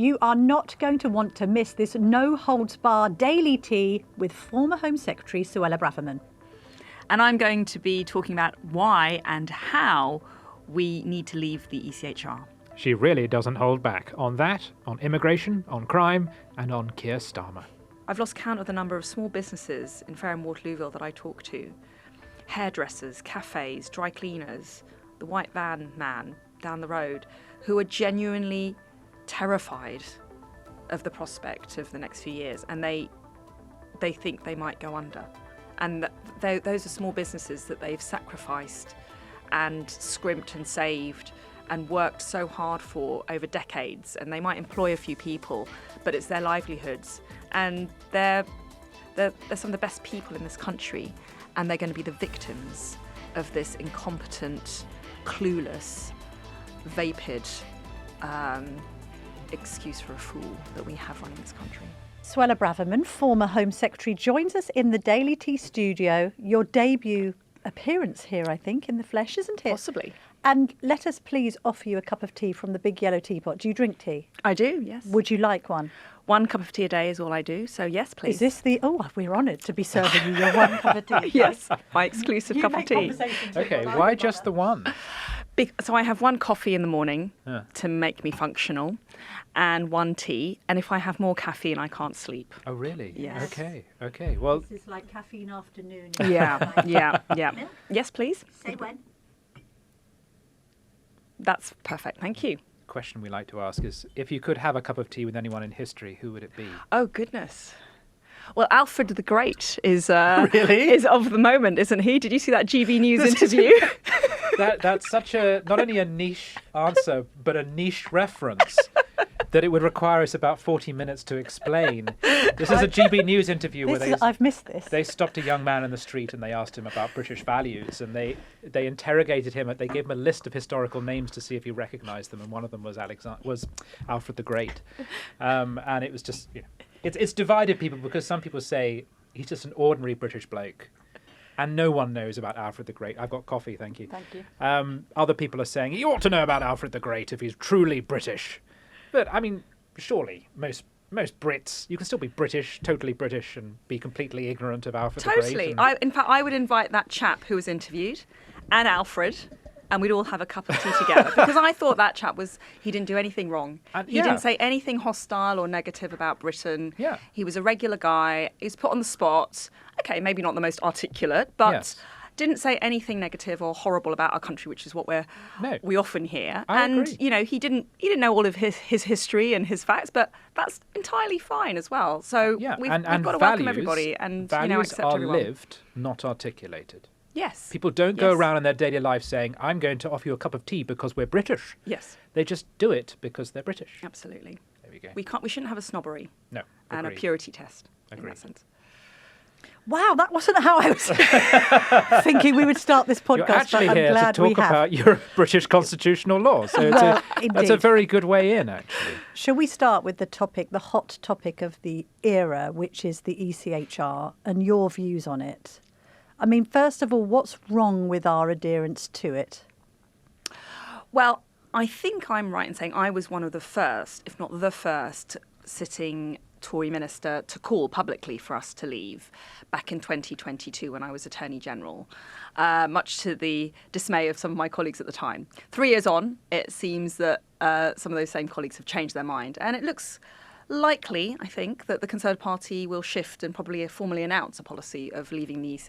You are not going to want to miss this no-holds-barred daily tea with former Home Secretary Suella Braverman. And I'm going to be talking about why and how we need to leave the ECHR. She really doesn't hold back on that, on immigration, on crime, and on Keir Starmer. I've lost count of the number of small businesses in Fareham Waterlooville that I talk to. Hairdressers, cafes, dry cleaners, the white van man down the road, who are genuinely terrified of the prospect of the next few years, and they think they might go under. And those are small businesses that they've sacrificed and scrimped and saved and worked so hard for over decades, and they might employ a few people, but it's their livelihoods, and they're some of the best people in this country, and they're going to be the victims of this incompetent, clueless, vapid excuse for a fool that we have running this country. Suella Braverman, former Home Secretary, joins us in the Daily Tea studio. Your debut appearance here, I think, in the flesh, isn't it? Possibly. And let us please offer you a cup of tea from the big yellow teapot. Do you drink tea? I do, yes. Would you like one? 1 cup of tea a day is all I do, so yes, please. Is this the... Oh, we're honoured to be serving you your 1 cup of tea. Yes, my exclusive cup of tea. Okay, why just the one? So I have 1 coffee in the morning to make me functional, and 1 tea, and if I have more caffeine, I can't sleep. Oh, really? Yes. Okay. Well, This is like caffeine afternoon. Yeah. Yes, please. Say when. That's perfect, thank you. question we like to ask is, if you could have a cup of tea with anyone in history, who would it be? Oh, goodness. Well, Alfred the Great is really? is of the moment, isn't he? Did you see that GB News interview? That's such a, not only a niche answer, but a niche reference that it would require us about 40 minutes to explain. This is a GB News interview where I've missed this. They stopped a young man in the street and they asked him about British values, and they interrogated him. They gave him a list of historical names to see if he recognised them, and one of them was Alfred the Great. And it was just, it's divided people, because some people say he's just an ordinary British bloke. And no one knows about Alfred the Great. I've got coffee, thank you. Thank you. Other people are saying you ought to know about Alfred the Great if he's truly British. But, I mean, surely most Brits, you can still be British, totally British, and be completely ignorant of Alfred the Great. Totally. In fact, I would invite that chap who was interviewed and Alfred, and we'd all have a cup of tea together. Because I thought that chap he didn't do anything wrong. He didn't say anything hostile or negative about Britain. Yeah. He was a regular guy. He was put on the spot. Okay, maybe not the most articulate, but... Yes. Didn't say anything negative or horrible about our country, which is what we often hear. I and agree. He didn't know all of his history and his facts, but that's entirely fine as well. So we've got to welcome everybody and values accept everyone. are lived, not articulated. Yes. People don't go around in their daily life saying, I'm going to offer you a cup of tea because we're British. Yes. They just do it because they're British. Absolutely. There we go. We shouldn't have a snobbery. No. And a Agreed. purity test. In Agreed. that sense. Wow, that wasn't how I was thinking we would start this podcast. You're actually but I'm here to glad talk about your British constitutional law. So that's a indeed. very good way in, actually. Shall we start with the hot topic of the era, which is the ECHR, and your views on it? I mean, first of all, what's wrong with our adherence to it? Well, I think I'm right in saying I was one of the first, if not the first, sitting Tory minister to call publicly for us to leave back in 2022 when I was Attorney General, much to the dismay of some of my colleagues at the time. 3 years on, it seems that some of those same colleagues have changed their mind, and it looks likely, I think, that the Conservative Party will shift and probably formally announce a policy of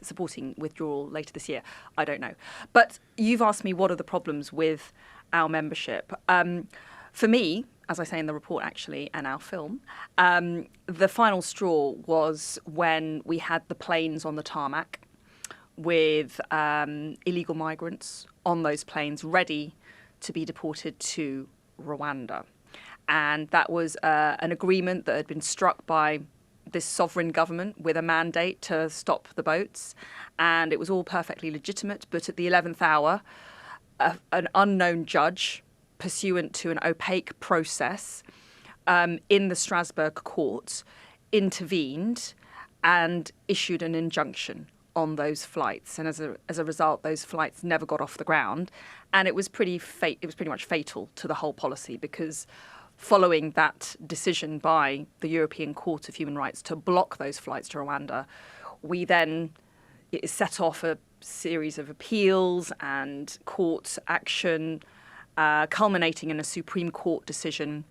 supporting withdrawal later this year. I don't know. But you've asked me what are the problems with our membership. For me, as I say in the report, actually, and our film, the final straw was when we had the planes on the tarmac with illegal migrants on those planes ready to be deported to Rwanda. And that was an agreement that had been struck by this sovereign government with a mandate to stop the boats. And it was all perfectly legitimate. But at the 11th hour, an unknown judge, pursuant to an opaque process in the Strasbourg court, intervened and issued an injunction on those flights. And as a result, those flights never got off the ground. And it was pretty much fatal to the whole policy, because following that decision by the European Court of Human Rights to block those flights to Rwanda, it set off a series of appeals and court action, culminating in a Supreme Court decision,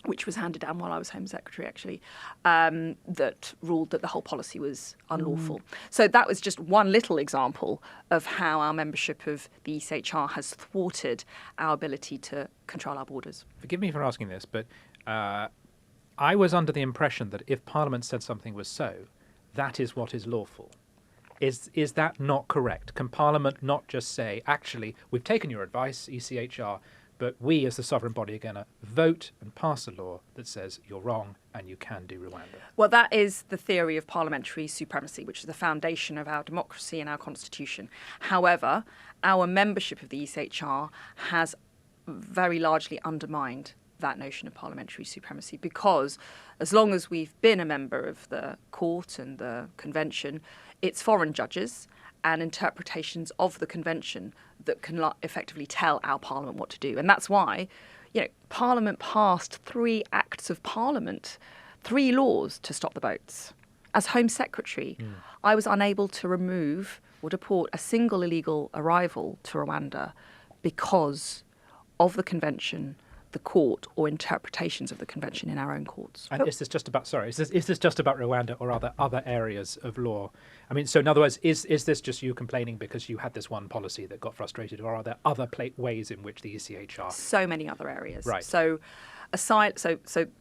which was handed down while I was Home Secretary, actually, that ruled that the whole policy was unlawful. So that was just one little example of how our membership of the ECHR has thwarted our ability to control our borders. Forgive me for asking this, but I was under the impression that if Parliament said something was so, that is what is lawful. Is that not correct? Can Parliament not just say, actually, we've taken your advice, ECHR, but we as the sovereign body are going to vote and pass a law that says you're wrong and you can do Rwanda? Well, that is the theory of parliamentary supremacy, which is the foundation of our democracy and our constitution. However, our membership of the ECHR has very largely undermined that notion of parliamentary supremacy, because as long as we've been a member of the court and the convention, it's foreign judges and interpretations of the convention that can effectively tell our parliament what to do. And that's why, Parliament passed 3 acts of parliament, 3 laws to stop the boats. As Home Secretary, I was unable to remove or deport a single illegal arrival to Rwanda because of the convention, the court, or interpretations of the convention in our own courts. And is this just about Rwanda, or are there other areas of law? I mean, so in other words, is this just you complaining because you had this one policy that got frustrated, or are there other ways in which the ECHR? So many other areas. Right. So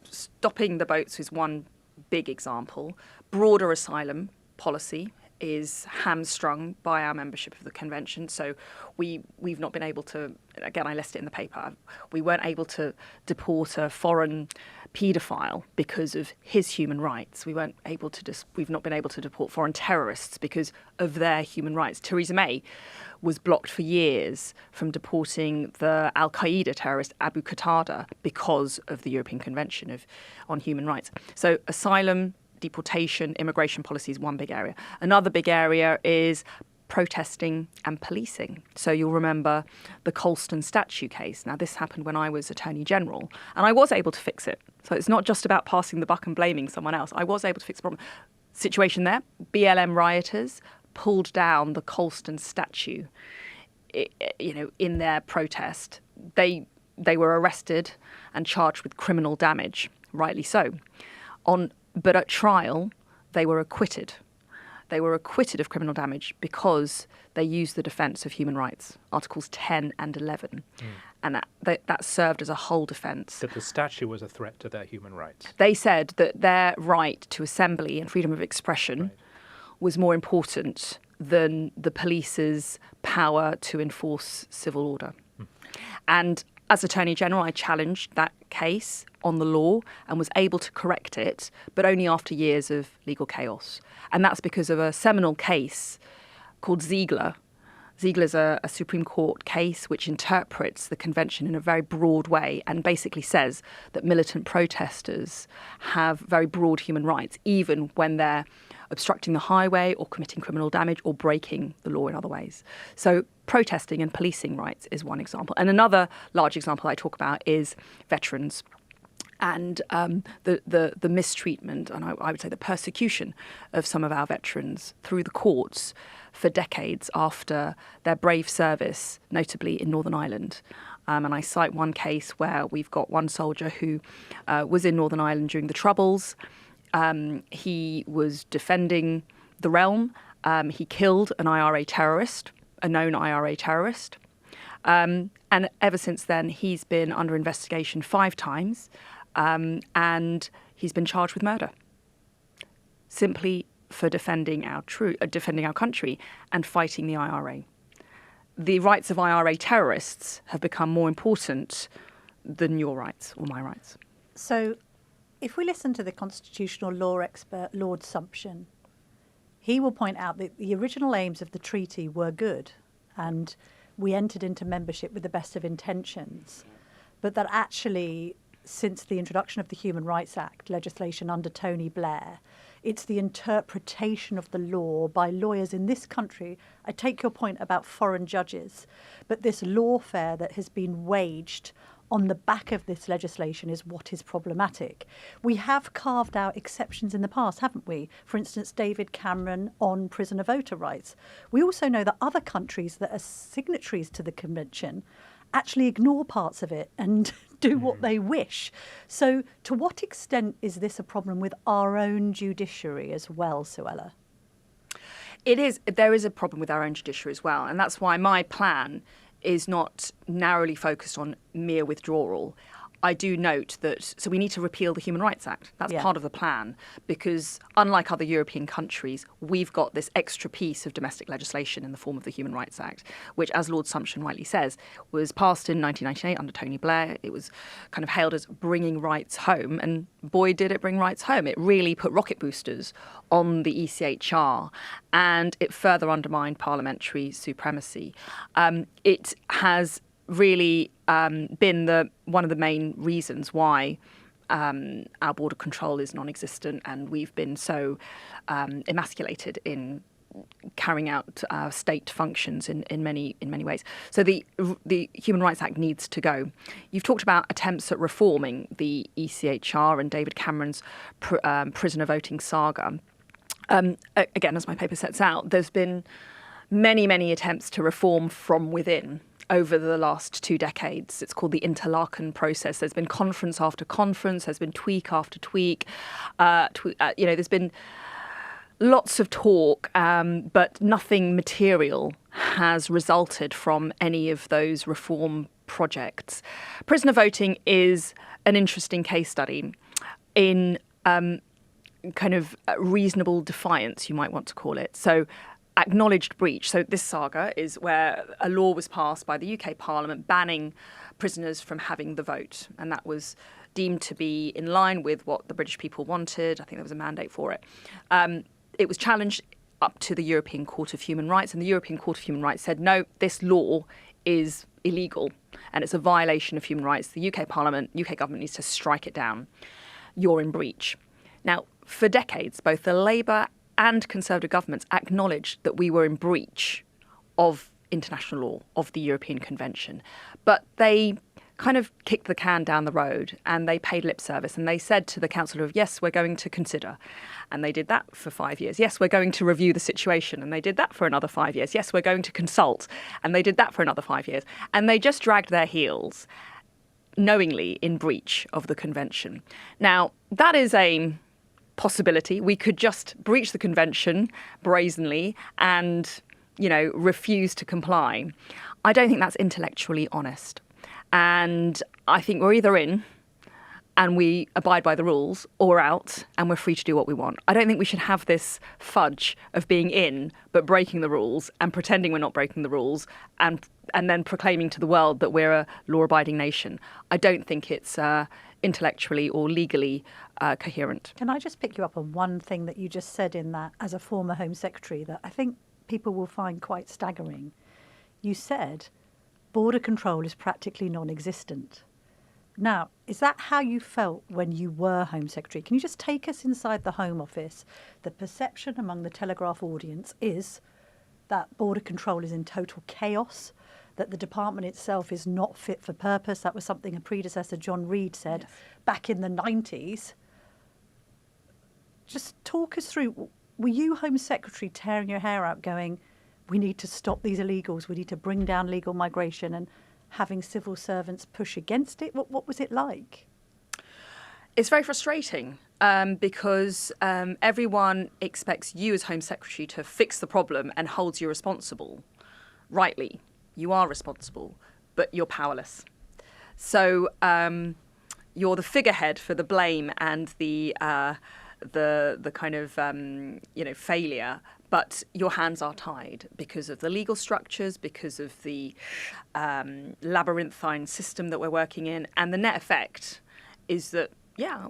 stopping the boats is one big example. Broader asylum policy is hamstrung by our membership of the convention. So we've not been able to, again, I listed it in the paper, we weren't able to deport a foreign paedophile because of his human rights. We've not been able to deport foreign terrorists because of their human rights. Theresa May was blocked for years from deporting the Al-Qaeda terrorist Abu Qatada because of the European Convention on Human Rights. So asylum, deportation, immigration policy is one big area. Another big area is protesting and policing. So you'll remember the Colston statue case. Now, this happened when I was Attorney General, and I was able to fix it. So it's not just about passing the buck and blaming someone else. I was able to fix the problem. Situation there, BLM rioters pulled down the Colston statue, in their protest. They were arrested and charged with criminal damage, rightly so. But at trial, they were acquitted. They were acquitted of criminal damage because they used the defence of human rights, Articles 10 and 11. And that served as a whole defence. That the statue was a threat to their human rights. They said that their right to assembly and freedom of expression was more important than the police's power to enforce civil order. And as Attorney General, I challenged that case on the law and was able to correct it, but only after years of legal chaos. And that's because of a seminal case called Ziegler. Ziegler is a Supreme Court case which interprets the convention in a very broad way and basically says that militant protesters have very broad human rights, even when they're obstructing the highway or committing criminal damage or breaking the law in other ways. So protesting and policing rights is one example. And another large example I talk about is veterans and the mistreatment and I would say the persecution of some of our veterans through the courts for decades after their brave service, notably in Northern Ireland. And I cite one case where we've got one soldier who was in Northern Ireland during the Troubles. He was defending the realm. He killed an IRA terrorist, a known IRA terrorist. And ever since then, he's been under investigation 5 times. And he's been charged with murder, simply for defending our country and fighting the IRA. The rights of IRA terrorists have become more important than your rights or my rights. So if we listen to the constitutional law expert, Lord Sumption, he will point out that the original aims of the treaty were good and we entered into membership with the best of intentions, but that actually, since the introduction of the Human Rights Act legislation under Tony Blair, it's the interpretation of the law by lawyers in this country. I take your point about foreign judges, but this lawfare that has been waged on the back of this legislation is what is problematic. We have carved out exceptions in the past, haven't we? For instance, David Cameron on prisoner voter rights. We also know that other countries that are signatories to the convention actually ignore parts of it and do what they wish. So to what extent is this a problem with our own judiciary as well, Suella? It is. There is a problem with our own judiciary as well. And that's why my plan is not narrowly focused on mere withdrawal. I do note that, so we need to repeal the Human Rights Act. That's part of the plan, because unlike other European countries, we've got this extra piece of domestic legislation in the form of the Human Rights Act, which, as Lord Sumption rightly says, was passed in 1998 under Tony Blair. It was kind of hailed as bringing rights home, and boy, did it bring rights home. It really put rocket boosters on the ECHR, and it further undermined parliamentary supremacy. It has really been one of the main reasons why our border control is non-existent, and we've been so emasculated in carrying out state functions in many ways. So the Human Rights Act needs to go. You've talked about attempts at reforming the ECHR and David Cameron's prisoner voting saga. Again, as my paper sets out, there's been many attempts to reform from within over the last 2 decades. It's called the Interlaken process. There's been conference after conference. There's been tweak after tweak. There's been lots of talk, but nothing material has resulted from any of those reform projects. Prisoner voting is an interesting case study in kind of reasonable defiance, you might want to call it. So acknowledged breach. So this saga is where a law was passed by the UK Parliament banning prisoners from having the vote. And that was deemed to be in line with what the British people wanted. I think there was a mandate for it. It was challenged up to the European Court of Human Rights. And the European Court of Human Rights said, no, this law is illegal and it's a violation of human rights. The UK Parliament, UK government needs to strike it down. You're in breach. Now, for decades, both the Labour and Conservative governments acknowledged that we were in breach of international law, of the European Convention. But they kind of kicked the can down the road and they paid lip service and they said to the Council of, yes, we're going to consider. And they did that for 5 years. Yes, we're going to review the situation. And they did that for another 5 years. Yes, we're going to consult. And they did that for another 5 years. And they just dragged their heels, knowingly in breach of the convention. Now, that is a possibility. We could just breach the convention brazenly and, refuse to comply. I don't think that's intellectually honest. And I think we're either in and we abide by the rules, or out and we're free to do what we want. I don't think we should have this fudge of being in but breaking the rules and pretending we're not breaking the rules and then proclaiming to the world that we're a law-abiding nation. I don't think it's intellectually or legally coherent. Can I just pick you up on one thing that you just said in that, as a former Home Secretary, that I think people will find quite staggering? You said border control is practically non-existent. Now, is that how you felt when you were Home Secretary? Can you just take us inside the Home Office? The perception among the Telegraph audience is that border control is in total chaos, that the department itself is not fit for purpose. That was something a predecessor, John Reid, said back in the 90s. Just talk us through, were you Home Secretary tearing your hair out going, we need to stop these illegals, we need to bring down legal migration, and having civil servants push against it? What was it like? It's very frustrating because everyone expects you as Home Secretary to fix the problem and holds you responsible. Rightly, you are responsible, but you're powerless. So you're the figurehead for the blame and the kind of failure, but your hands are tied because of the legal structures, because of the labyrinthine system that we're working in, and the net effect is that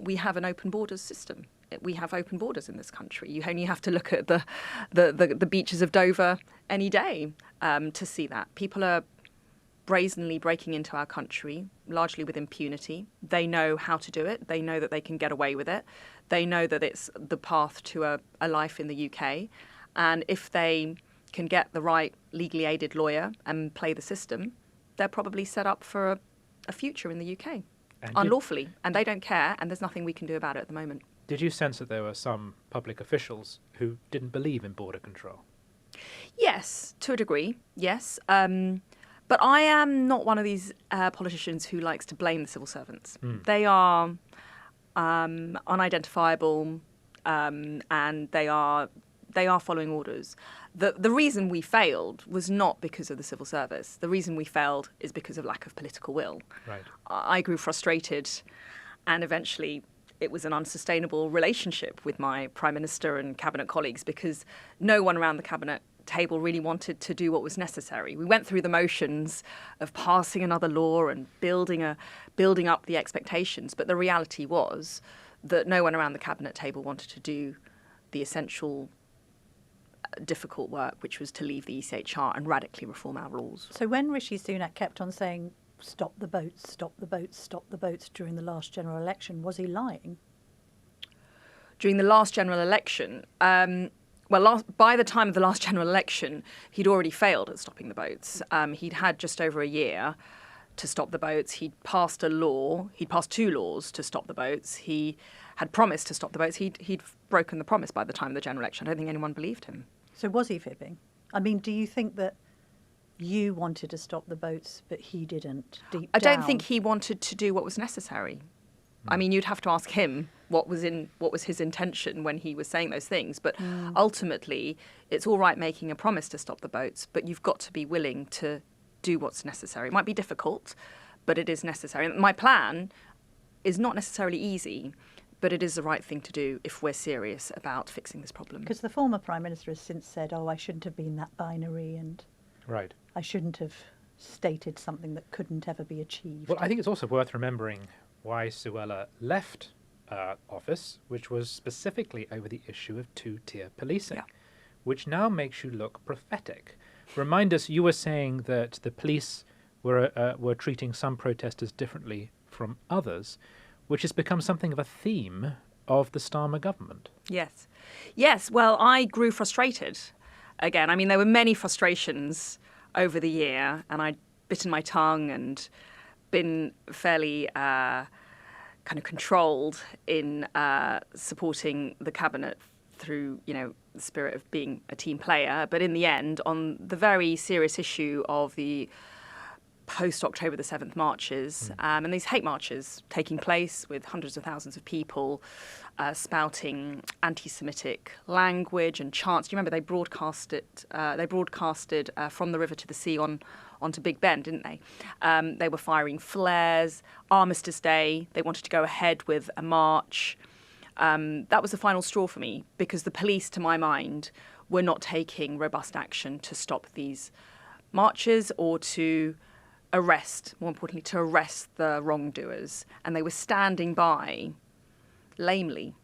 we have an open borders system. We have open borders in this country. You only have to look at the beaches of Dover any day to see that. People are brazenly breaking into our country, largely with impunity. They know how to do it. They know that they can get away with it. They know that it's the path to a life in the UK. And if they can get the right legally aided lawyer and play the system, they're probably set up for a future in the UK And unlawfully, and they don't care, and there's nothing we can do about it at the moment. Did you sense that there were some public officials who didn't believe in border control? Yes, to a degree, yes. But I am not one of these politicians who likes to blame the civil servants. They are unidentifiable, and they are following orders. The reason we failed was not because of the civil service. The reason we failed is because of lack of political will. Right. I grew frustrated, and eventually it was an unsustainable relationship with my Prime Minister and cabinet colleagues because no one around the cabinet table really wanted to do what was necessary. We went through the motions of passing another law and building up the expectations, but the reality was that no one around the cabinet table wanted to do the essential difficult work, which was to leave the ECHR and radically reform our laws. So when Rishi Sunak kept on saying, stop the boats, stop the boats, stop the boats during the last general election, was he lying? During the last general election, by the time of the last general election, he'd already failed at stopping the boats. He'd had just over a year to stop the boats. He'd passed a law. He'd passed 2 laws to stop the boats. He had promised to stop the boats. He'd broken the promise by the time of the general election. I don't think anyone believed him. So was he fibbing? I mean, do you think that you wanted to stop the boats, but he didn't, deep I down? don't think he wanted to do what was necessary. I mean, you'd have to ask him what was his intention when he was saying those things. But ultimately, it's all right making a promise to stop the boats, but you've got to be willing to do what's necessary. It might be difficult, but it is necessary. And my plan is not necessarily easy, but it is the right thing to do if we're serious about fixing this problem. Because the former Prime Minister has since said, I shouldn't have been that binary and Right. I shouldn't have stated something that couldn't ever be achieved. Well, I think it's also worth remembering why Suella left office, which was specifically over the issue of 2-tier policing, which now makes you look prophetic. Remind us, you were saying that the police were treating some protesters differently from others, which has become something of a theme of the Starmer government. Yes. Well, I grew frustrated. Again, I mean, there were many frustrations over the year, and I'd bitten my tongue and been fairly kind of controlled in supporting the cabinet through, the spirit of being a team player. But in the end, on the very serious issue of the post-October the 7th marches, and these hate marches taking place with hundreds of thousands of people spouting anti-Semitic language and chants. Do you remember they broadcasted From the River to the Sea onto Big Ben, didn't they? They were firing flares. Armistice Day, they wanted to go ahead with a march. That was the final straw for me because the police, to my mind, were not taking robust action to stop these marches or to arrest, more importantly, to arrest the wrongdoers. And they were standing by lamely.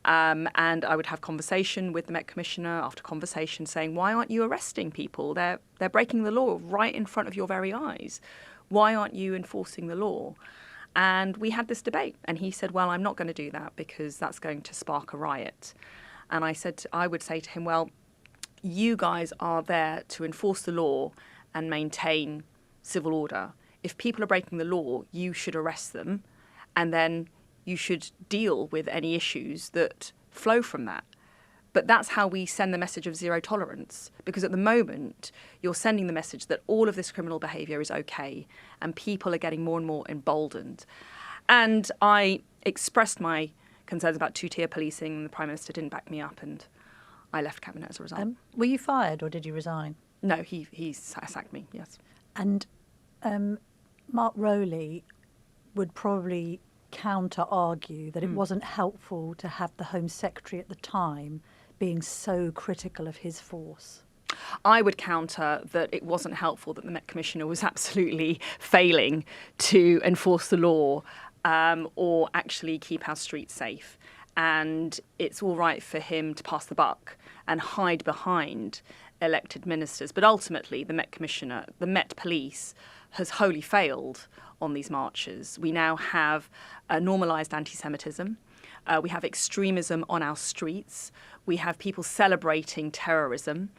And I would have conversation with the Met Commissioner after conversation saying, why aren't you arresting people? They're breaking the law right in front of your very eyes. Why aren't you enforcing the law? And we had this debate. And he said, well, I'm not going to do that because that's going to spark a riot. And I would say to him, well, you guys are there to enforce the law and maintain civil order. If people are breaking the law, you should arrest them, and then you should deal with any issues that flow from that. But that's how we send the message of zero tolerance, because at the moment you're sending the message that all of this criminal behaviour is okay, and people are getting more and more emboldened. And I expressed my concerns about 2-tier policing, and the Prime Minister didn't back me up, and I left Cabinet as a result. Were you fired or did you resign? No, he sacked me, yes. And Mark Rowley would probably counter-argue that it wasn't helpful to have the Home Secretary at the time being so critical of his force. I would counter that it wasn't helpful that the Met Commissioner was absolutely failing to enforce the law or actually keep our streets safe. And it's all right for him to pass the buck and hide behind elected ministers. But ultimately, the Met Commissioner, the Met Police, has wholly failed on these marches. We now have normalised anti-Semitism. We have extremism on our streets. We have people celebrating terrorism.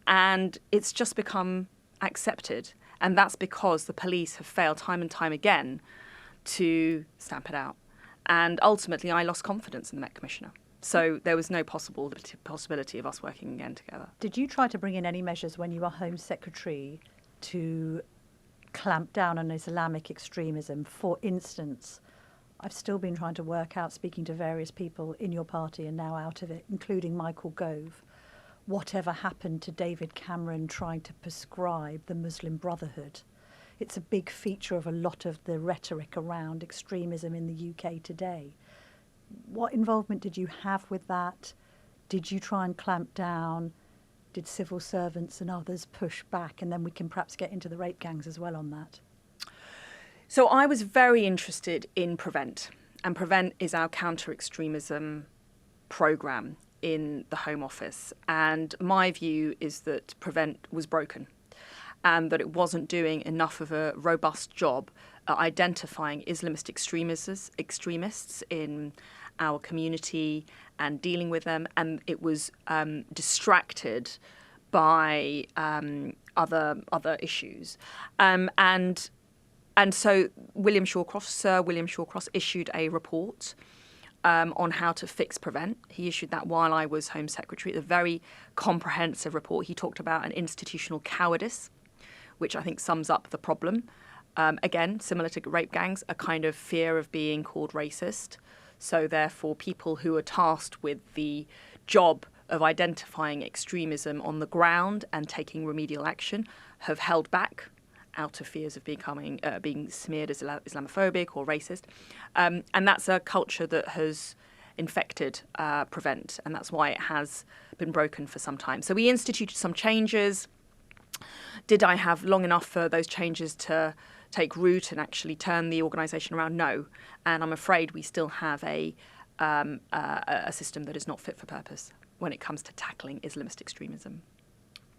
And it's just become accepted. And that's because the police have failed time and time again to stamp it out. And ultimately, I lost confidence in the Met Commissioner. So there was no possibility of us working again together. Did you try to bring in any measures when you were Home Secretary to clamp down on Islamic extremism? For instance, I've still been trying to work out, speaking to various people in your party and now out of it, including Michael Gove, whatever happened to David Cameron trying to prescribe the Muslim Brotherhood. It's a big feature of a lot of the rhetoric around extremism in the UK today. What involvement did you have with that? Did you try and clamp down? Did civil servants and others push back? And then we can perhaps get into the rape gangs as well on that. So I was very interested in Prevent. And Prevent is our counter-extremism programme in the Home Office. And my view is that Prevent was broken and that it wasn't doing enough of a robust job at identifying Islamist extremists in our community and dealing with them. And it was distracted by other issues. And so Sir William Shawcross issued a report on how to fix Prevent. He issued that while I was Home Secretary. A very comprehensive report. He talked about an institutional cowardice, which I think sums up the problem. Again, similar to rape gangs, a kind of fear of being called racist. So therefore, people who are tasked with the job of identifying extremism on the ground and taking remedial action have held back out of fears of being smeared as Islamophobic or racist. And that's a culture that has infected Prevent, and that's why it has been broken for some time. So we instituted some changes. Did I have long enough for those changes to take root and actually turn the organisation around? No. And I'm afraid we still have a system that is not fit for purpose when it comes to tackling Islamist extremism.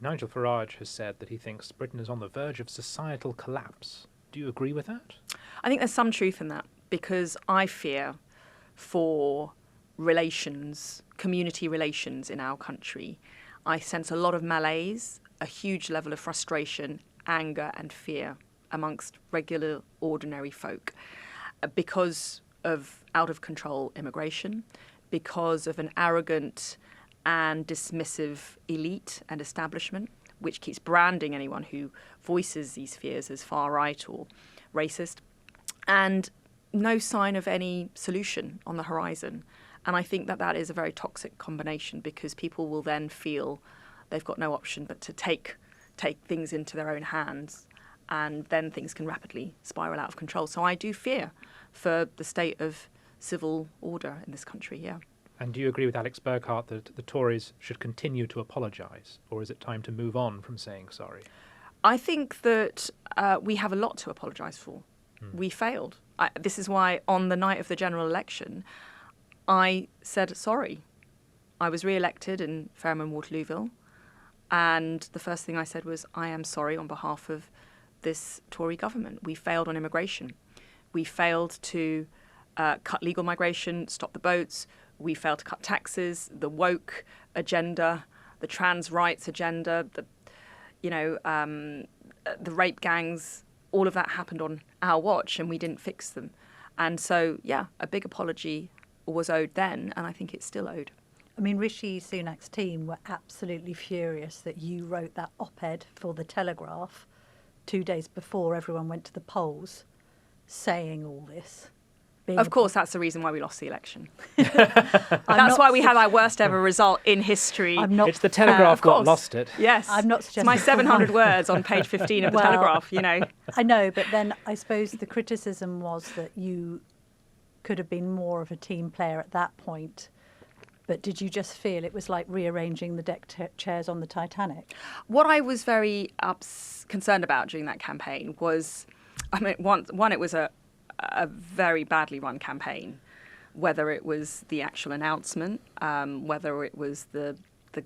Nigel Farage has said that he thinks Britain is on the verge of societal collapse. Do you agree with that? I think there's some truth in that, because I fear for relations, community relations in our country. I sense a lot of malaise, a huge level of frustration, anger and fear amongst regular, ordinary folk because of out-of-control immigration, because of an arrogant and dismissive elite and establishment, which keeps branding anyone who voices these fears as far-right or racist, and no sign of any solution on the horizon. And I think that that is a very toxic combination, because people will then feel they've got no option but to take things into their own hands, and then things can rapidly spiral out of control. So I do fear for the state of civil order in this country, yeah. And do you agree with Alex Burkhardt that the Tories should continue to apologise, or is it time to move on from saying sorry? I think that we have a lot to apologise for. We failed. This is why on the night of the general election, I said sorry. I was re-elected in Fareham and Waterlooville, and the first thing I said was, I am sorry on behalf of this Tory government. We failed on immigration. We failed to cut legal migration, stop the boats. We failed to cut taxes, the woke agenda, the trans rights agenda, the rape gangs. All of that happened on our watch, and we didn't fix them. And so, yeah, a big apology was owed then, and I think it's still owed. I mean, Rishi Sunak's team were absolutely furious that you wrote that op-ed for The Telegraph 2 days before everyone went to the polls, saying all this. Of course, that's the reason why we lost the election. That's why we had our worst ever result in history. It's The Telegraph that lost it. Yes. I'm not suggesting it's my 700 words on page 15 of The Telegraph, you know. I know, but then I suppose the criticism was that you could have been more of a team player at that point. But did you just feel it was like rearranging the deck chairs on the Titanic? What I was very concerned about during that campaign was, I mean, one, it was a very badly run campaign, whether it was the actual announcement, whether it was the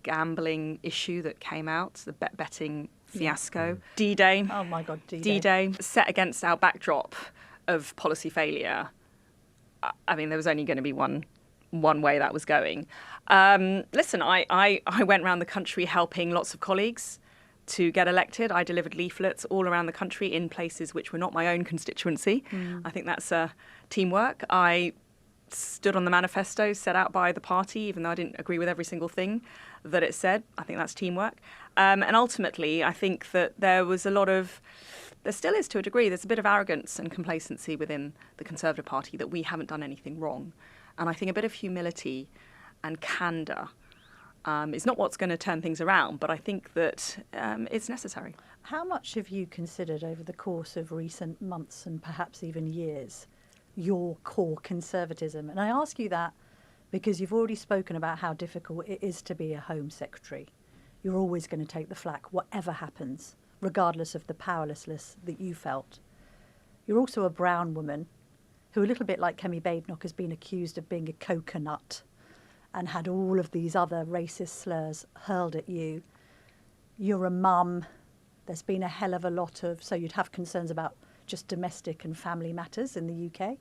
gambling issue that came out, the betting fiasco, D-Day. Oh my God, D-Day. D-Day, set against our backdrop of policy failure. I mean, there was only going to be one way that was going. Listen, I went around the country helping lots of colleagues to get elected, I delivered leaflets all around the country in places which were not my own constituency. I think that's teamwork. I stood on the manifesto set out by the party, even though I didn't agree with every single thing that it said. I think that's teamwork. And ultimately, I think that there still is to a degree, there's a bit of arrogance and complacency within the Conservative Party that we haven't done anything wrong. And I think a bit of humility and candour is not what's going to turn things around, but I think that it's necessary. How much have you considered over the course of recent months and perhaps even years your core conservatism? And I ask you that because you've already spoken about how difficult it is to be a Home Secretary. You're always going to take the flak, whatever happens, regardless of the powerlessness that you felt. You're also a brown woman who, a little bit like Kemi Badenoch, has been accused of being a coconut and had all of these other racist slurs hurled at you. You're a mum. There's been a hell of a lot of, so you'd have concerns about just domestic and family matters in the UK.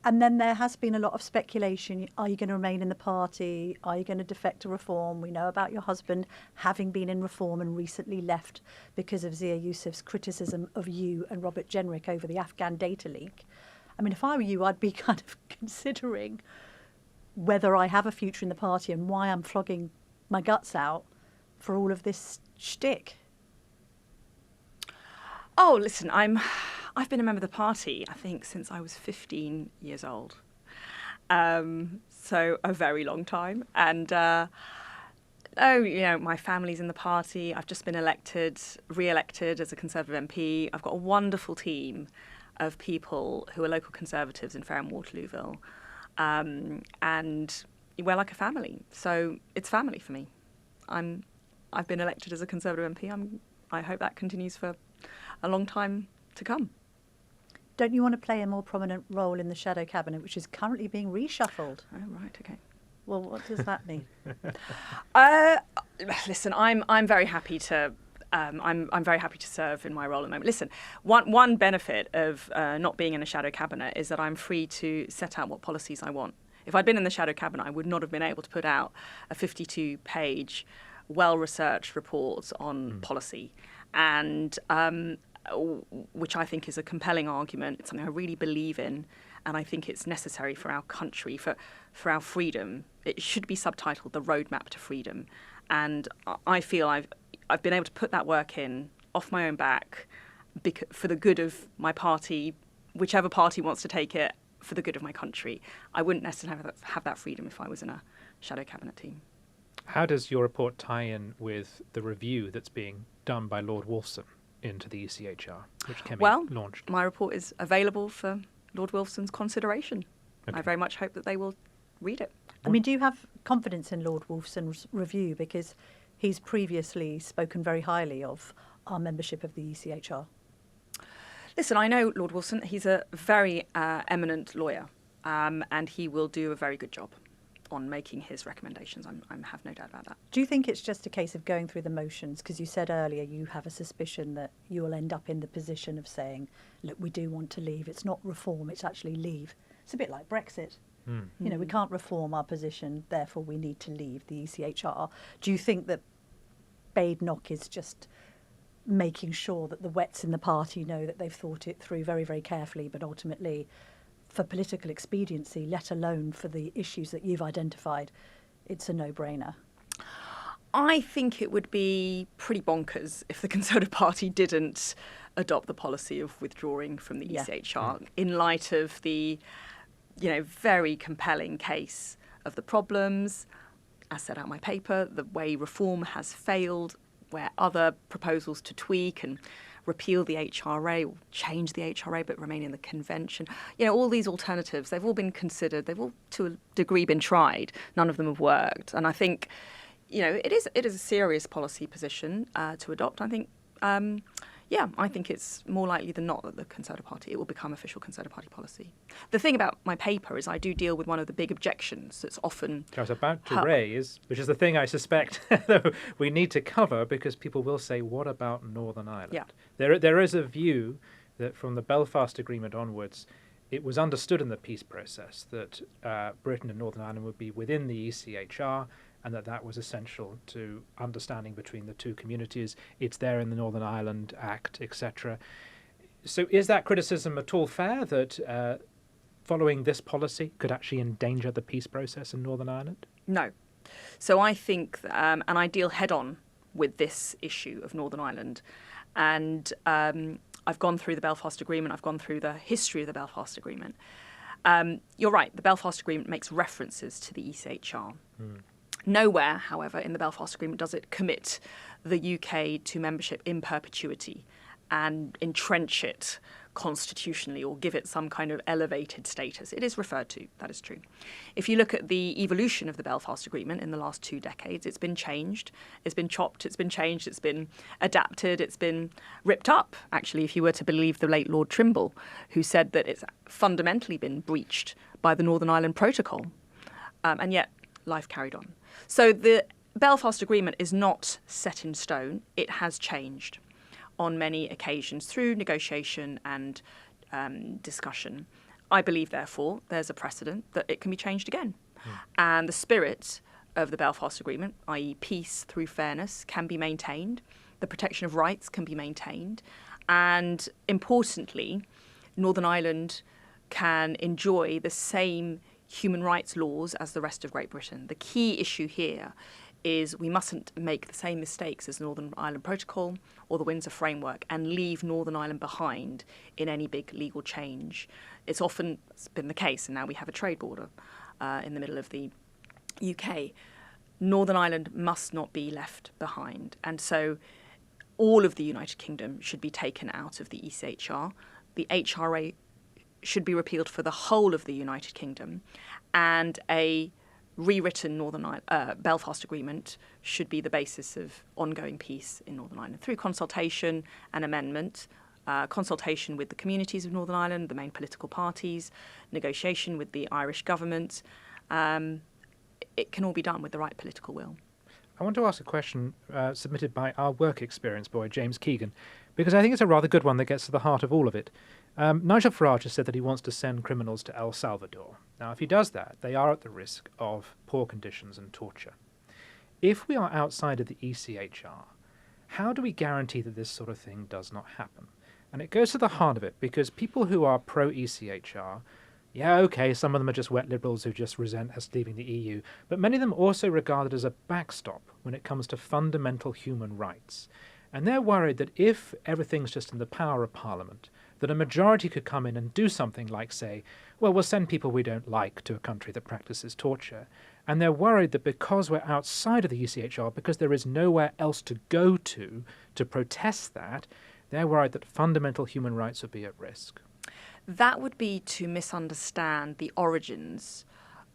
And then there has been a lot of speculation. Are you going to remain in the party? Are you going to defect to Reform? We know about your husband having been in Reform and recently left because of Zia Youssef's criticism of you and Robert Jenrick over the Afghan data leak. I mean, if I were you, I'd be kind of considering whether I have a future in the party and why I'm flogging my guts out for all of this shtick. Oh, listen, I've been a member of the party, I think, since I was 15 years old. So a very long time. And, my family's in the party. I've just been re-elected as a Conservative MP. I've got a wonderful team of people who are local Conservatives in Fareham Waterlooville. And we're like a family. So it's family for me. I've been elected as a Conservative MP. I hope that continues for a long time to come. Don't you want to play a more prominent role in the shadow cabinet, which is currently being reshuffled? Oh, right, okay. Well, what does that mean? Listen, I'm very happy to. I'm very happy to serve in my role at the moment. Listen, one benefit of not being in a shadow cabinet is that I'm free to set out what policies I want. If I'd been in the shadow cabinet, I would not have been able to put out a 52-page, well-researched report on policy, and which I think is a compelling argument. It's something I really believe in, and I think it's necessary for our country, for our freedom. It should be subtitled "The Roadmap to Freedom," and I feel I've been able to put that work in off my own back for the good of my party, whichever party wants to take it, for the good of my country. I wouldn't necessarily have that freedom if I was in a shadow cabinet team. How does your report tie in with the review that's being done by Lord Wolfson into the ECHR, which Kemi launched? My report is available for Lord Wolfson's consideration. Okay. I very much hope that they will read it. I mean, do you have confidence in Lord Wolfson's review? Because he's previously spoken very highly of our membership of the ECHR. Listen, I know Lord Wolfson. He's a very eminent lawyer, and he will do a very good job on making his recommendations. I have no doubt about that. Do you think it's just a case of going through the motions? Because you said earlier you have a suspicion that you will end up in the position of saying, look, we do want to leave. It's not reform, it's actually leave. It's a bit like Brexit. You know, we can't reform our position, therefore we need to leave the ECHR. Do you think that Badenoch is just making sure that the wets in the party know that they've thought it through very, very carefully, but ultimately, for political expediency, let alone for the issues that you've identified, it's a no-brainer? I think it would be pretty bonkers if the Conservative Party didn't adopt the policy of withdrawing from the ECHR in light of the, very compelling case of the problems, as set out in my paper, the way reform has failed, where other proposals to tweak and repeal the HRA, or change the HRA but remain in the convention. All these alternatives, they've all been considered, they've all to a degree been tried. None of them have worked. And I think, it is a serious policy position to adopt. I think, I think it's more likely than not that the Conservative Party, it will become official Conservative Party policy. The thing about my paper is I do deal with one of the big objections that's often... I was about to raise, which is the thing I suspect we need to cover, because people will say, what about Northern Ireland? Yeah. There is a view that from the Belfast Agreement onwards, it was understood in the peace process that Britain and Northern Ireland would be within the ECHR, and that was essential to understanding between the two communities. It's there in the Northern Ireland Act, etc. So is that criticism at all fair, that following this policy could actually endanger the peace process in Northern Ireland? No. So I think, and I deal head on with this issue of Northern Ireland. And I've gone through the Belfast Agreement. I've gone through the history of the Belfast Agreement. You're right. The Belfast Agreement makes references to the ECHR. Nowhere, however, in the Belfast Agreement does it commit the UK to membership in perpetuity and entrench it constitutionally or give it some kind of elevated status. It is referred to, that is true. If you look at the evolution of the Belfast Agreement in the last 2 decades, it's been changed, it's been chopped, it's been changed, it's been adapted, it's been ripped up, actually, if you were to believe the late Lord Trimble, who said that it's fundamentally been breached by the Northern Ireland Protocol. And yet, life carried on. So the Belfast Agreement is not set in stone, it has changed on many occasions through negotiation and discussion. I believe, therefore, there's a precedent that it can be changed again. And the spirit of the Belfast Agreement, i.e. peace through fairness, can be maintained. The protection of rights can be maintained. And importantly, Northern Ireland can enjoy the same human rights laws as the rest of Great Britain. The key issue here is we mustn't make the same mistakes as the Northern Ireland Protocol or the Windsor Framework and leave Northern Ireland behind in any big legal change. It's often been the case, and now we have a trade border in the middle of the UK. Northern Ireland must not be left behind. And so all of the United Kingdom should be taken out of the ECHR. The HRA should be repealed for the whole of the United Kingdom, and a rewritten Belfast Agreement should be the basis of ongoing peace in Northern Ireland through consultation and amendment, consultation with the communities of Northern Ireland, the main political parties, negotiation with the Irish government. It can all be done with the right political will. I want to ask a question submitted by our work experience boy, James Keegan, because I think it's a rather good one that gets to the heart of all of it. Nigel Farage has said that he wants to send criminals to El Salvador. Now, if he does that, they are at the risk of poor conditions and torture. If we are outside of the ECHR, how do we guarantee that this sort of thing does not happen? And it goes to the heart of it, because people who are pro-ECHR, yeah, okay, some of them are just wet liberals who just resent us leaving the EU, but many of them also regard it as a backstop when it comes to fundamental human rights. And they're worried that if everything's just in the power of Parliament, that a majority could come in and do something like say, well, we'll send people we don't like to a country that practices torture. And they're worried that because we're outside of the ECHR, because there is nowhere else to go to protest that, they're worried that fundamental human rights would be at risk. That would be to misunderstand the origins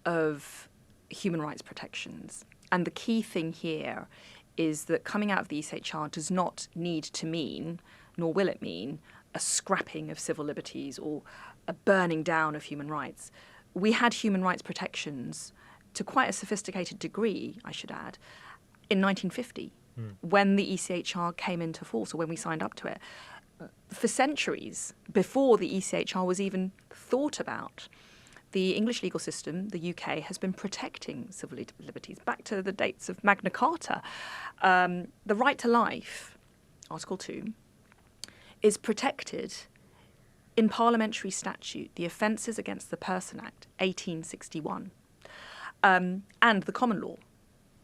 of human rights protections. And the key thing here is that coming out of the ECHR does not need to mean, nor will it mean, a scrapping of civil liberties or a burning down of human rights. We had human rights protections to quite a sophisticated degree, I should add, in 1950, when the ECHR came into force, or when we signed up to it. For centuries, before the ECHR was even thought about, the English legal system, the UK, has been protecting civil liberties back to the dates of Magna Carta. The right to life, Article 2, is protected in parliamentary statute, the Offences Against the Person Act, 1861, and the common law,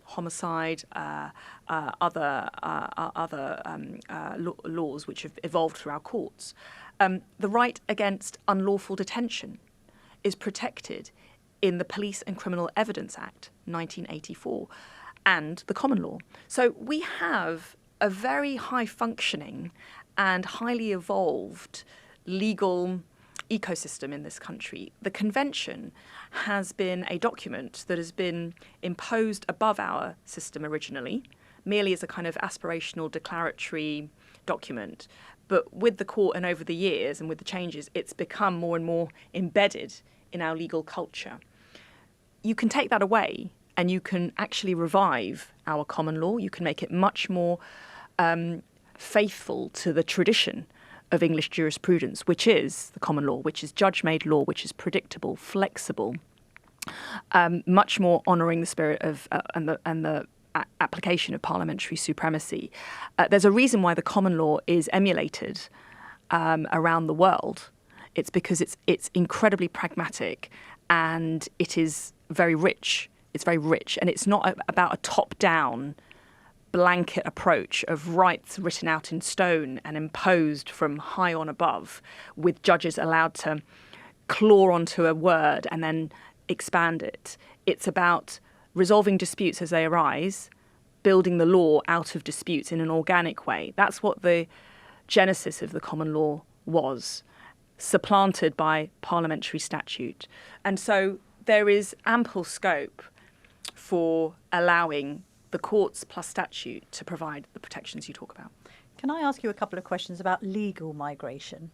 homicide, other laws which have evolved through our courts. The right against unlawful detention is protected in the Police and Criminal Evidence Act, 1984, and the common law. So we have a very high-functioning and highly evolved legal ecosystem in this country. The convention has been a document that has been imposed above our system originally, merely as a kind of aspirational declaratory document. But with the court and over the years and with the changes, it's become more and more embedded in our legal culture. You can take that away and you can actually revive our common law. You can make it much more faithful to the tradition of English jurisprudence, which is the common law, which is judge-made law, which is predictable, flexible, much more honouring the spirit of and the application of parliamentary supremacy. There's a reason why the common law is emulated around the world. It's because it's incredibly pragmatic and it is very rich. It's very rich, and it's not about a top-down blanket approach of rights written out in stone and imposed from high on above, with judges allowed to claw onto a word and then expand it. It's about resolving disputes as they arise, building the law out of disputes in an organic way. That's what the genesis of the common law was, supplanted by parliamentary statute. And so there is ample scope for allowing the courts plus statute to provide the protections you talk about. Can I ask you a couple of questions about legal migration?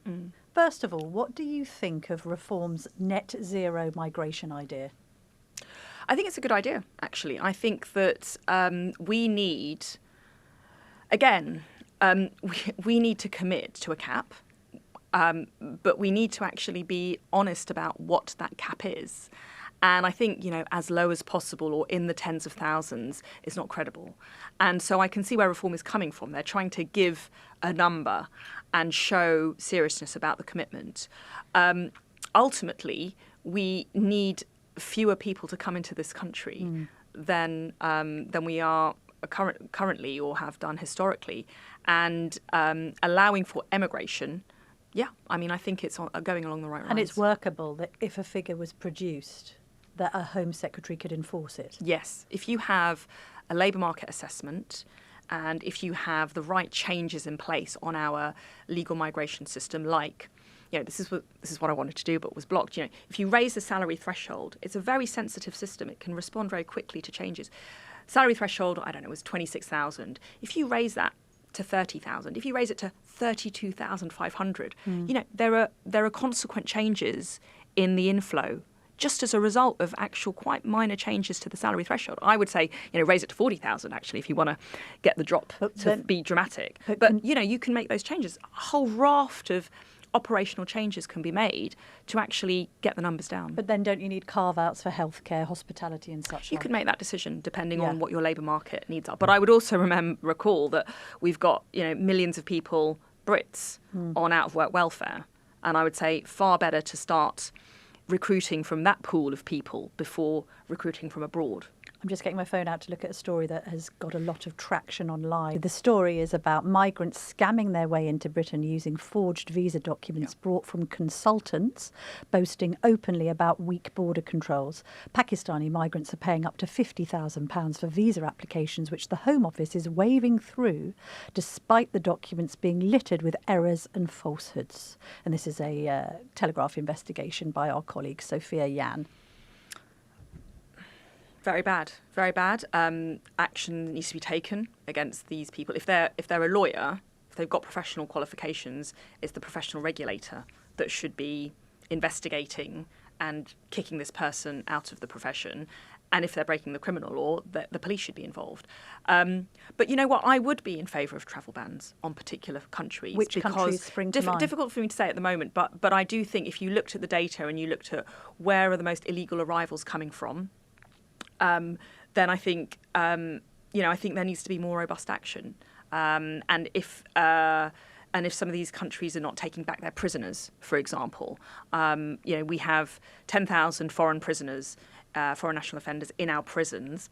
First of all, what do you think of Reform's net zero migration idea? I think it's a good idea, actually. I think that we need, again, we need to commit to a cap, but we need to actually be honest about what that cap is. And I think, as low as possible or in the tens of thousands is not credible. And so I can see where Reform is coming from. They're trying to give a number and show seriousness about the commitment. Ultimately, we need fewer people to come into this country than we are currently or have done historically. And allowing for emigration, I think it's going along the right lines. And it's workable that if a figure was produced, that a Home Secretary could enforce it? Yes. If you have a labour market assessment and if you have the right changes in place on our legal migration system, like, this is what I wanted to do but was blocked. If you raise the salary threshold, it's a very sensitive system. It can respond very quickly to changes. Salary threshold, I don't know, was 26,000. If you raise that to 30,000, if you raise it to 32,500, there are consequent changes in the inflow just as a result of actual quite minor changes to the salary threshold. I would say, raise it to 40,000, actually, if you want to get the drop to be dramatic. But you can make those changes. A whole raft of operational changes can be made to actually get the numbers down. But then don't you need carve-outs for healthcare, hospitality and such? You could make that decision depending on what your labour market needs are. But I would also recall that we've got, millions of people, Brits, on out-of-work welfare. And I would say far better to start recruiting from that pool of people before recruiting from abroad. I'm just getting my phone out to look at a story that has got a lot of traction online. The story is about migrants scamming their way into Britain using forged visa documents brought from consultants, boasting openly about weak border controls. Pakistani migrants are paying up to £50,000 for visa applications, which the Home Office is waving through, despite the documents being littered with errors and falsehoods. And this is a Telegraph investigation by our colleague Sophia Yan. Very bad, very bad. Action needs to be taken against these people. If they're a lawyer, if they've got professional qualifications, it's the professional regulator that should be investigating and kicking this person out of the profession. And if they're breaking the criminal law, the police should be involved. But you know what? I would be in favour of travel bans on particular countries. Which countries spring to mind? Difficult for me to say at the moment, but I do think if you looked at the data and you looked at where are the most illegal arrivals coming from, then I think I think there needs to be more robust action. And if some of these countries are not taking back their prisoners, for example, we have 10,000 foreign prisoners, foreign national offenders in our prisons.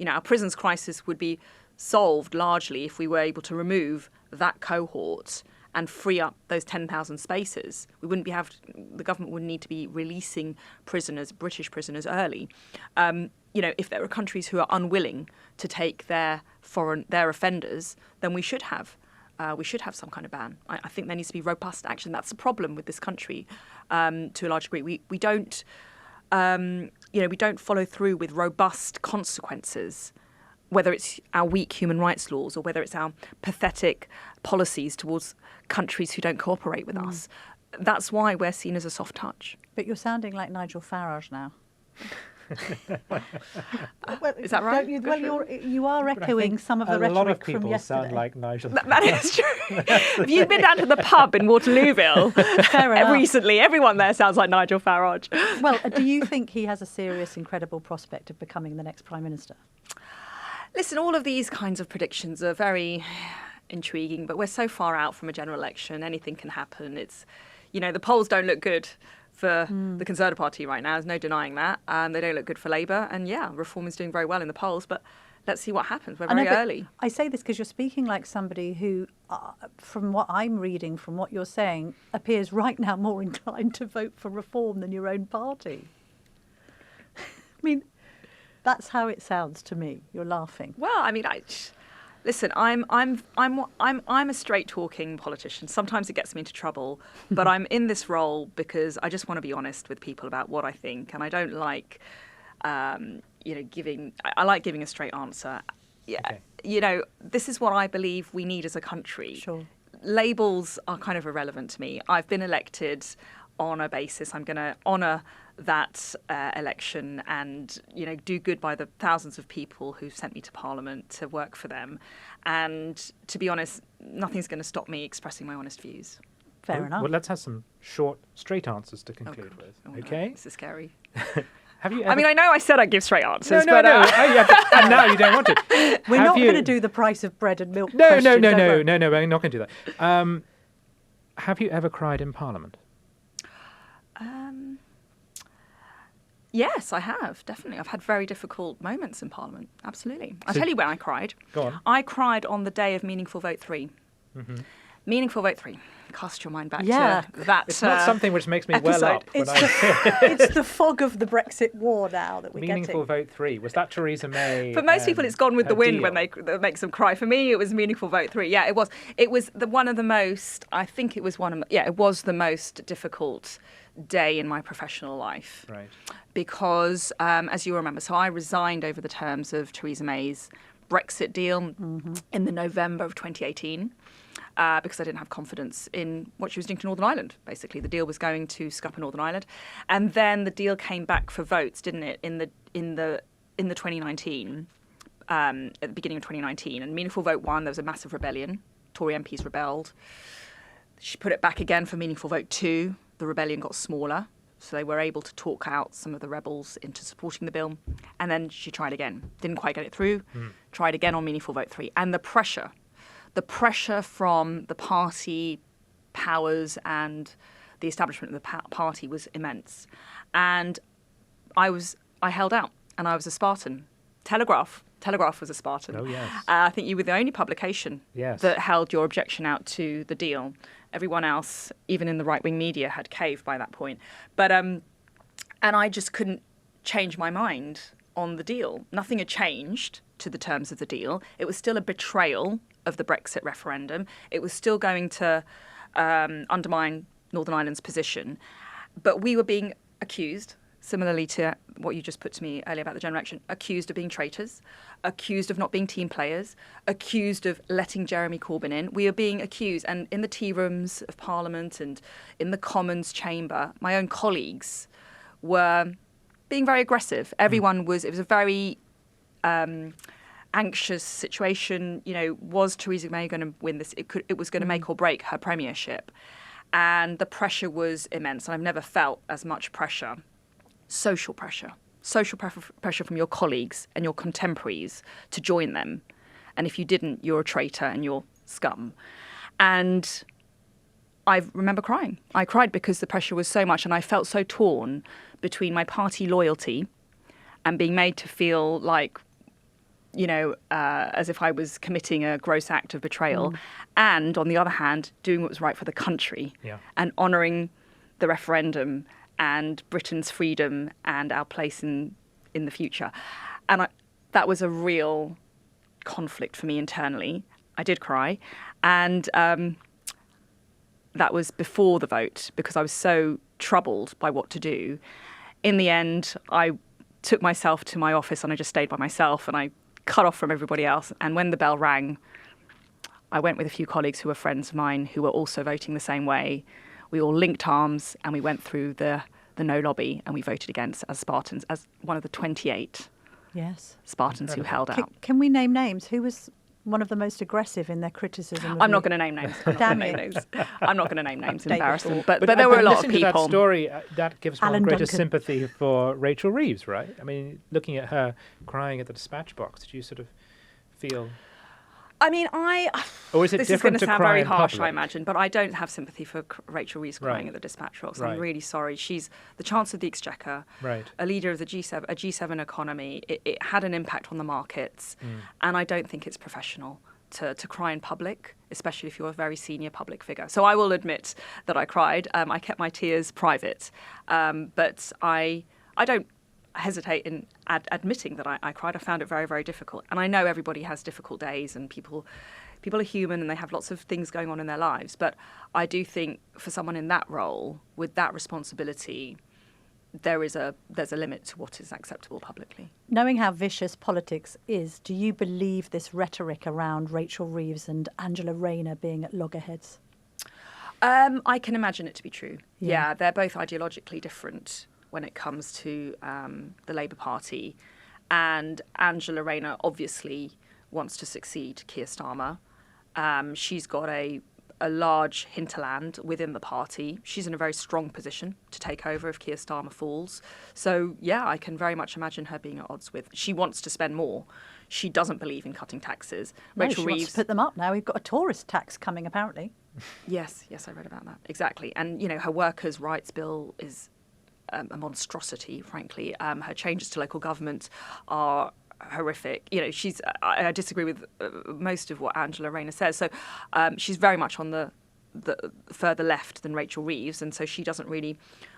Our prisons crisis would be solved largely if we were able to remove that cohort and free up those 10,000 spaces. The government wouldn't need to be releasing prisoners, British prisoners, early. If there are countries who are unwilling to take their offenders, then we should have some kind of ban. I think there needs to be robust action. That's the problem with this country, to a large degree. We don't follow through with robust consequences, whether it's our weak human rights laws or whether it's our pathetic policies towards countries who don't cooperate with us. That's why we're seen as a soft touch. But you're sounding like Nigel Farage now. Is that right? You are echoing some of the rhetoric a lot of from people yesterday. sound like Nigel. That is true. Have you been down to the pub in Waterlooville Fair enough. recently? Everyone there sounds like Nigel Farage. Well, do you think he has a serious, incredible prospect of becoming the next Prime Minister? Listen, all of these kinds of predictions are very intriguing, but we're so far out from a general election. Anything can happen. It's, the polls don't look good for the Conservative Party right now. There's no denying that. They don't look good for Labour. And Reform is doing very well in the polls, but let's see what happens. We're very early. I say this because you're speaking like somebody who, from what I'm reading, from what you're saying, appears right now more inclined to vote for Reform than your own party. I mean, that's how it sounds to me. You're laughing. Well, listen, I'm a straight talking politician. Sometimes it gets me into trouble, but I'm in this role because I just want to be honest with people about what I think, and I don't like, giving. I like giving a straight answer. Yeah, Okay. This is what I believe we need as a country. Sure. Labels are kind of irrelevant to me. I've been elected on a basis. I'm going to honour that election and do good by the thousands of people who've sent me to Parliament to work for them. And to be honest, nothing's going to stop me expressing my honest views. Fair enough. Well, let's have some short, straight ansons to conclude with. Oh, Okay. No, this is scary. Have you? Ever... I know I said I'd give straight answers, No. but And now you don't want it. We're not going to do the price of bread and milk. No. Oh, question, don't worry. No. We're not going to do that. Have you ever cried in Parliament? Yes, I have, definitely. I've had very difficult moments in Parliament, absolutely. I'll So- tell you when I cried. Go on. I cried on the day of Meaningful Vote 3. Mm-hmm. Meaningful Vote 3. Cast your mind back Yeah. to that. It's not something which makes me well episode. up. When It's the fog of the Brexit war now that we're Meaningful getting. Vote 3. Was that Theresa May? For most people, it's Gone with her the Wind deal? when that makes them cry. For me, it was Meaningful Vote 3. Yeah, it was. It was one of the most. I think it was it was the most difficult day in my professional life. Right. Because, as you remember, so I resigned over the terms of Theresa May's Brexit deal in the November of 2018. Because I didn't have confidence in what she was doing to Northern Ireland. Basically, the deal was going to scupper Northern Ireland, and then the deal came back for votes, didn't it? In the 2019, at the beginning of 2019, and Meaningful Vote 1, there was a massive rebellion. Tory MPs rebelled. She put it back again for Meaningful Vote 2. The rebellion got smaller, so they were able to talk out some of the rebels into supporting the bill. And then she tried again, didn't quite get it through. Tried again on Meaningful Vote 3, and the pressure from the party powers and the establishment of the party was immense. And I held out, and I was a Spartan. Telegraph was a Spartan. Oh, yes. I think you were the only publication Yes. that held your objection out to the deal. Everyone else, even in the right-wing media, had caved by that point. But and I just couldn't change my mind on the deal. Nothing had changed to the terms of the deal. It was still a betrayal of the Brexit referendum. It was still going to undermine Northern Ireland's position. But we were being accused, similarly to what you just put to me earlier about the general election, accused of being traitors, accused of not being team players, accused of letting Jeremy Corbyn in. We are being accused, and in the tea rooms of Parliament and in the Commons chamber, my own colleagues were being very aggressive. Everyone it was a very anxious situation. Was Theresa May going to win this? It was going to make or break her premiership. And the pressure was immense. And I've never felt as much pressure. Social pressure from your colleagues and your contemporaries to join them. And if you didn't, you're a traitor and you're scum. And I remember crying. I cried because the pressure was so much, and I felt so torn between my party loyalty and being made to feel like, as if I was committing a gross act of betrayal, and on the other hand, doing what was right for the country and honouring the referendum and Britain's freedom and our place in the future. And that was a real conflict for me internally. I did cry. And that was before the vote because I was so troubled by what to do. In the end, I took myself to my office and I just stayed by myself and I cut off from everybody else. And when the bell rang, I went with a few colleagues who were friends of mine who were also voting the same way. We all linked arms and we went through the the no lobby, and we voted against as Spartans, as one of the 28 Yes. Spartans who held out. Can we name names? Who was one of the most aggressive in their criticism of I'm you? not going to name names. I'm not going to name names. I'm not going to name names. David Embarrassing. Thorpe. But there were a lot of listening people. to that story, that gives one Alan greater Duncan. sympathy for Rachel Reeves, right? I mean, looking at her crying at the dispatch box, did you sort of feel... I mean, Or is it this is going different to to sound cry very in harsh, public? I imagine, but I don't have sympathy for Rachel Reeves crying Right. at the dispatch box. Right. I'm really sorry. She's the Chancellor of the Exchequer, Right. a leader of the G7, a G7 economy. It had an impact on the markets, and I don't think it's professional to cry in public, especially if you're a very senior public figure. So I will admit that I cried. I kept my tears private, but I don't hesitate in admitting that I cried. I found it very, very difficult. And I know everybody has difficult days, and people are human and they have lots of things going on in their lives. But I do think for someone in that role, with that responsibility, there's a limit to what is acceptable publicly. Knowing how vicious politics is, do you believe this rhetoric around Rachel Reeves and Angela Rayner being at loggerheads? I can imagine it to be true. Yeah. Yeah, they're both ideologically different when it comes to the Labour Party. And Angela Rayner obviously wants to succeed Keir Starmer. She's got a large hinterland within the party. She's in a very strong position to take over if Keir Starmer falls. So, yeah, I can very much imagine her being at odds with. She wants to spend more. She doesn't believe in cutting taxes. No, Rachel she wants Reeves to put them up now. We've got a tourist tax coming, apparently. Yes, I read about that. Exactly. And, her workers' rights bill is a monstrosity, frankly. Her changes to local government are horrific. I disagree with most of what Angela Rayner says. So she's very much on the further left than Rachel Reeves, and so she doesn't really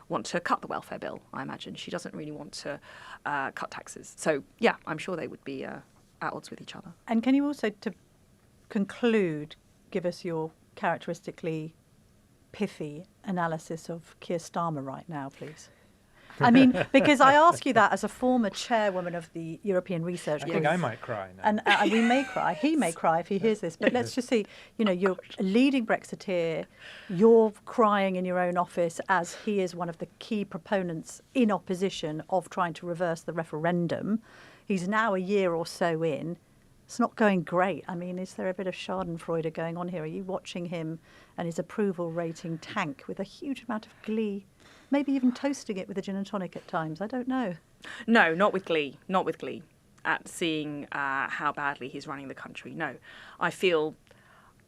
want to cut the welfare bill, I imagine. She doesn't really want to cut taxes. So, yeah, I'm sure they would be at odds with each other. And can you also, to conclude, give us your characteristically pithy analysis of Keir Starmer right now, please? I mean, because I ask you that as a former chairwoman of the European Research I Group. think I might cry now. And we may cry. He may cry if he hears this. But let's just see, you're a leading Brexiteer. You're crying in your own office as he is one of the key proponents in opposition of trying to reverse the referendum. He's now a year or so in. It's not going great. I mean, is there a bit of Schadenfreude going on here? Are you watching him and his approval rating tank with a huge amount of glee? Maybe even toasting it with a gin and tonic at times. I don't know. No, not with glee. Not with glee. At seeing how badly he's running the country. No, I feel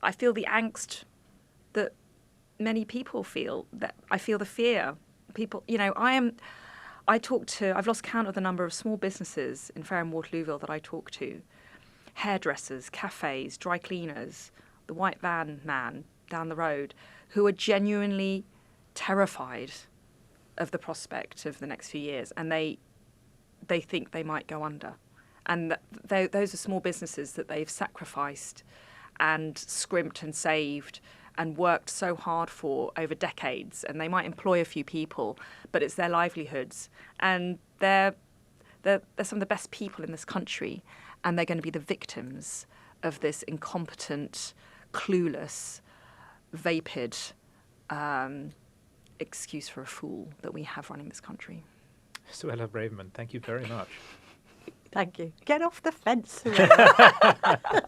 the angst that many people feel. That I feel the fear. People, I've lost count of the number of small businesses in Fareham Waterlooville that I talk to. Hairdressers, cafes, dry cleaners, the white van man down the road, who are genuinely terrified of the prospect of the next few years, and they think they might go under. And those are small businesses that they've sacrificed and scrimped and saved and worked so hard for over decades, and they might employ a few people, but it's their livelihoods. And they're some of the best people in this country, and they're going to be the victims of this incompetent, clueless, vapid excuse for a fool that we have running this country. Suella Braverman, thank you very much. Thank you. Get off the fence, Suella.